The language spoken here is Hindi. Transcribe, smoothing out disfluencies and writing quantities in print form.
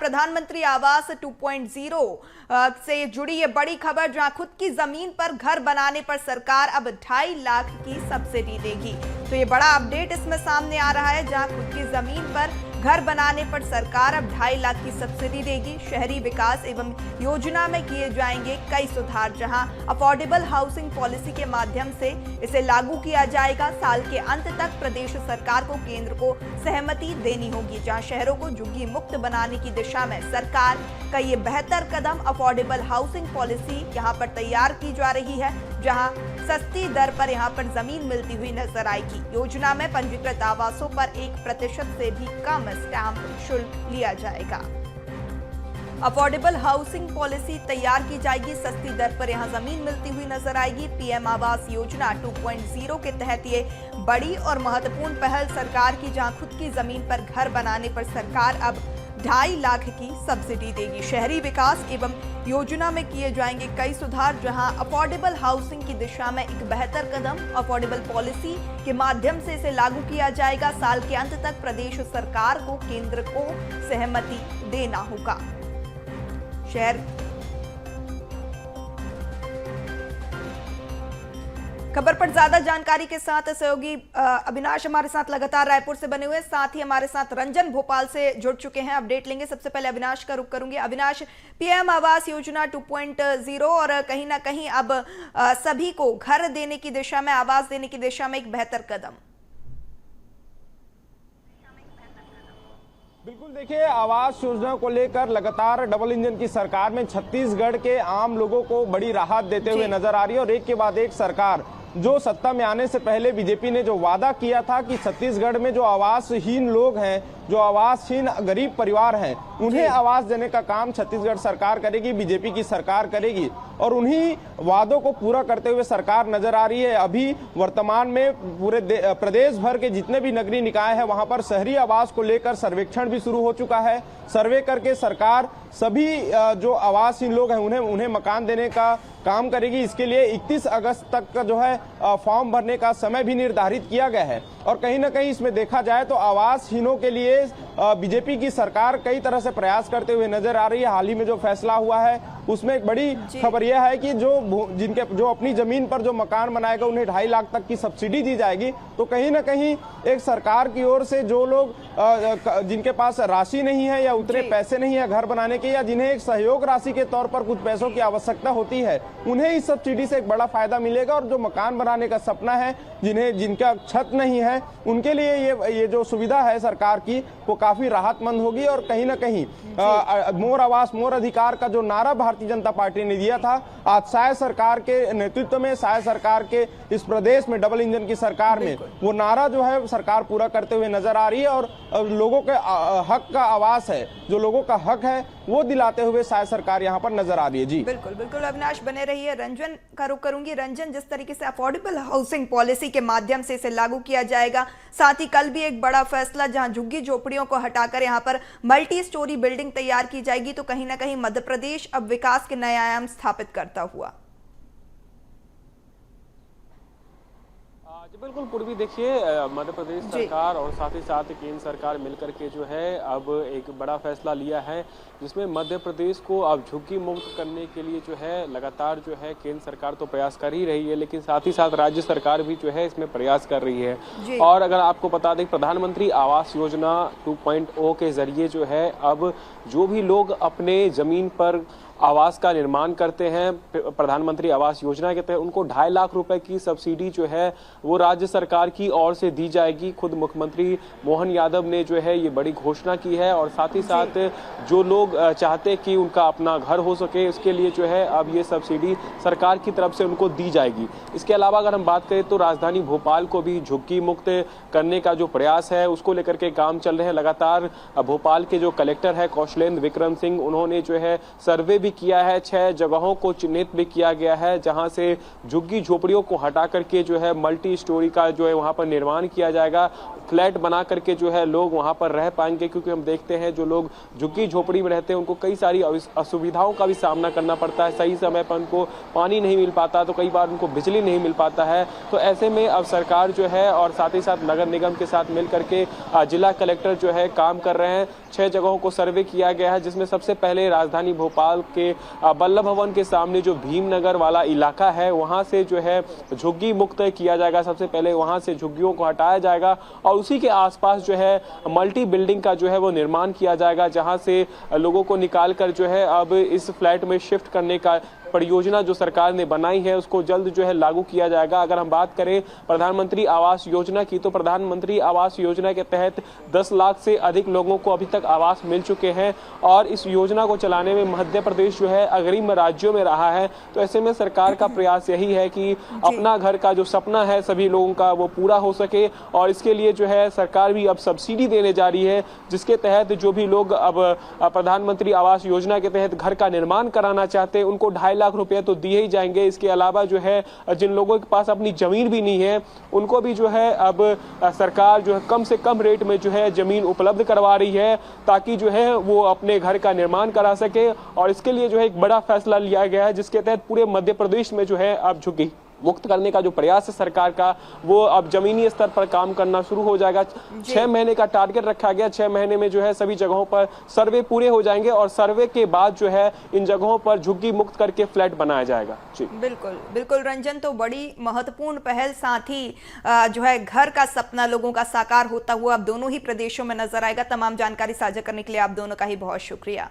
प्रधानमंत्री आवास 2.0 से जुड़ी ये बड़ी खबर, जहां खुद की जमीन पर घर बनाने पर सरकार अब 2.5 लाख की सब्सिडी देगी। तो ये बड़ा अपडेट इसमें सामने आ रहा है, जहां खुद की जमीन पर घर बनाने पर सरकार अब 2.5 लाख की सब्सिडी देगी। शहरी विकास एवं योजना में किए जाएंगे कई सुधार, जहां अफोर्डेबल हाउसिंग पॉलिसी के माध्यम से इसे लागू किया जाएगा। साल के अंत तक प्रदेश सरकार को केंद्र को सहमति देनी होगी, जहां शहरों को झुग्गी मुक्त बनाने की दिशा में सरकार का ये बेहतर कदम अफोर्डेबल हाउसिंग पॉलिसी यहां पर तैयार की जा रही है, जहां सस्ती दर पर यहां पर जमीन मिलती हुई नजर आएगी। योजना में पंजीकृत आवासों पर 1% से भी कम स्टैंप शुल्क लिया जाएगा। अफोर्डेबल हाउसिंग पॉलिसी तैयार की जाएगी, सस्ती दर पर यहां जमीन मिलती हुई नजर आएगी। पीएम आवास योजना 2.0 के तहत ये बड़ी और महत्वपूर्ण पहल सरकार की, जहां खुद की जमीन पर घर बनाने पर सरकार अब 2.5 लाख की सब्सिडी देगी। शहरी विकास एवं योजना में किए जाएंगे कई सुधार, जहां अफोर्डेबल हाउसिंग की दिशा में एक बेहतर कदम अफोर्डेबल पॉलिसी के माध्यम से इसे लागू किया जाएगा। साल के अंत तक प्रदेश सरकार को केंद्र को सहमति देना होगा। शहर खबर पर ज्यादा जानकारी के साथ सहयोगी अविनाश हमारे साथ लगातार रायपुर से बने हुए, साथ ही हमारे साथ रंजन भोपाल से जुड़ चुके हैं। अपडेट लेंगे। सबसे पहले अविनाश का रुख करूंगी। अविनाश, पीएम आवास योजना 2.0 और कहीं ना कहीं अब सभी को घर देने की दिशा में, आवास देने की दिशा में एक बेहतर कदम। बिल्कुल, देखिए, आवास योजना को लेकर लगातार डबल इंजन की सरकार में छत्तीसगढ़ के आम लोगों को बड़ी राहत देते हुए नजर आ रही है। और एक के बाद एक सरकार, जो सत्ता में आने से पहले बीजेपी ने जो वादा किया था कि छत्तीसगढ़ में जो आवासहीन लोग हैं, जो आवासहीन गरीब परिवार हैं, उन्हें आवास देने का काम छत्तीसगढ़ सरकार करेगी, बीजेपी की सरकार करेगी। और उन्हीं वादों को पूरा करते हुए सरकार नजर आ रही है। अभी वर्तमान में पूरे प्रदेश भर के जितने भी नगरीय निकाय हैं, वहां पर शहरी आवास को लेकर सर्वेक्षण भी शुरू हो चुका है। सर्वे करके सरकार सभी जो आवासहीन लोग हैं उन्हें मकान देने का काम करेगी। इसके लिए 31 अगस्त तक का जो है फॉर्म भरने का समय भी निर्धारित किया गया है। और कहीं ना कहीं इसमें देखा जाए तो आवासहीनों के लिए बीजेपी की सरकार कई तरह से प्रयास करते हुए नजर आ रही है। हाल ही में जो फैसला हुआ है उसमें एक बड़ी खबर यह है कि जो अपनी जमीन पर जो मकान बनाएगा उन्हें 2.5 लाख तक की सब्सिडी दी जाएगी। तो कहीं ना कहीं एक सरकार की ओर से जो लोग जिनके पास राशि नहीं है या उतने पैसे नहीं है घर बनाने के, या जिन्हें एक सहयोग राशि के तौर पर कुछ पैसों की आवश्यकता होती है, उन्हें इस सब्सिडी से एक बड़ा फायदा मिलेगा। और जो मकान बनाने का सपना है, जिनका छत नहीं है, उनके लिए ये जो सुविधा है सरकार की, वो काफी राहतमंद होगी। और कहीं ना कहीं मोर आवास मोर अधिकार का जो नारा भारतीय जनता पार्टी ने दिया था, आज शायद सरकार के नेतृत्व में, शायद सरकार के इस प्रदेश में डबल इंजन की सरकार में वो नारा जो है सरकार पूरा करते हुए नजर आ रही है। और लोगों के हक का आवास है, जो लोगों का हक है, वो दिलाते हुए शायद सरकार यहाँ पर नजर आ रही है। जी बिल्कुल बिल्कुल अविनाश, बने रहिए। रंजन का रुख करूंगी। रंजन, जिस तरीके से अफोर्डेबल हाउसिंग पॉलिसी के माध्यम से इसे लागू किया जाएगा, साथ ही कल भी एक बड़ा फैसला, जहां झुग्गी झोपड़ियों को हटाकर यहां पर मल्टी स्टोरी बिल्डिंग तैयार की जाएगी, तो कहीं ना कहीं मध्य प्रदेश अब विकास के नए आयाम स्थापित करता हुआ। बिल्कुल पूर्वी, देखिए, मध्य प्रदेश सरकार और साथ ही साथ केंद्र सरकार मिलकर के जो है अब एक बड़ा फैसला लिया है, जिसमें मध्य प्रदेश को अब झुग्गी मुक्त करने के लिए जो है लगातार जो है केंद्र सरकार तो प्रयास कर ही रही है, लेकिन साथ ही साथ राज्य सरकार भी जो है इसमें प्रयास कर रही है। और अगर आपको बता दें, प्रधानमंत्री आवास योजना 2.0 के जरिए जो है अब जो भी लोग अपने जमीन पर आवास का निर्माण करते हैं, प्रधानमंत्री आवास योजना के तहत उनको 2.5 लाख रुपए की सब्सिडी जो है वो राज्य सरकार की ओर से दी जाएगी। खुद मुख्यमंत्री मोहन यादव ने जो है ये बड़ी घोषणा की है। और साथ ही साथ जो लोग चाहते हैं कि उनका अपना घर हो सके, उसके लिए जो है अब ये सब्सिडी सरकार की तरफ से उनको दी जाएगी। इसके अलावा अगर हम बात करें तो राजधानी भोपाल को भी झुग्गी मुक्त करने का जो प्रयास है उसको लेकर के काम चल रहे हैं लगातार। भोपाल के जो कलेक्टर है कौशलेंद्र विक्रम सिंह, उन्होंने जो है सर्वे भी किया है। 6 जगहों को चिन्हित भी किया गया है जहां से झुग्गी झोपड़ियों को हटा करके जो है मल्टी स्टोरी का जो है वहां पर निर्माण किया जाएगा। फ्लैट बना करके जो है लोग वहां पर रह पाएंगे, क्योंकि हम देखते हैं जो लोग झुग्गी झोपड़ी में रहते हैं उनको कई सारी असुविधाओं का भी सामना करना पड़ता है। सही समय पर उनको पानी नहीं मिल पाता, तो कई बार उनको बिजली नहीं मिल पाता है। तो ऐसे में अब सरकार जो है और साथ ही साथ नगर निगम के साथ मिल करके जिला कलेक्टर जो है काम कर रहे हैं। 6 जगहों को सर्वे किया गया है, जिसमें सबसे पहले राजधानी भोपाल के बल्लभ भवन के सामने जो भीमनगर वाला इलाका है वहां से जो है झुग्गी मुक्त किया जाएगा। सबसे पहले वहां से झुग्गियों को हटाया जाएगा और उसी के आसपास जो है मल्टी बिल्डिंग का जो है वो निर्माण किया जाएगा, जहां से लोगों को निकाल कर जो है अब इस फ्लैट में शिफ्ट करने का परियोजना जो सरकार ने बनाई है उसको जल्द जो है लागू किया जाएगा। अगर हम बात करें प्रधानमंत्री आवास योजना की, तो प्रधानमंत्री आवास योजना के तहत 10 लाख से अधिक लोगों को अभी तक आवास मिल चुके हैं और इस योजना को चलाने में मध्य प्रदेश जो है अग्रिम राज्यों में रहा है। तो ऐसे में सरकार का प्रयास यही है कि अपना घर का जो सपना है सभी लोगों का वो पूरा हो सके और इसके लिए जो है सरकार भी अब सब्सिडी देने जा रही है, जिसके तहत जो भी लोग अब प्रधानमंत्री आवास योजना के तहत घर का निर्माण कराना चाहते हैं उनको 2.5 लाख रुपए तो दिए ही जाएंगे। इसके अलावा जो है जिन लोगों के पास अपनी जमीन भी नहीं है उनको भी जो है अब सरकार जो है कम से कम रेट में जो है जमीन उपलब्ध करवा रही है, ताकि जो है वो अपने घर का निर्माण करा सके। और इसके लिए जो है एक बड़ा फैसला लिया गया है, जिसके तहत पूरे मध्य प्रदेश में जो है अब झुग्गी मुक्त करने का जो प्रयास है सरकार का वो अब जमीनी स्तर पर काम करना शुरू हो जाएगा। 6 महीने का टारगेट रखा गया। 6 महीने में जो है सभी जगहों पर सर्वे पूरे हो जाएंगे और सर्वे के बाद जो है इन जगहों पर झुग्गी मुक्त करके फ्लैट बनाया जाएगा। जी बिल्कुल बिल्कुल रंजन, तो बड़ी महत्वपूर्ण पहल, साथ ही जो है घर का सपना लोगों का साकार होता हुआ अब दोनों ही प्रदेशों में नजर आएगा। तमाम जानकारी साझा करने के लिए आप दोनों का ही बहुत शुक्रिया।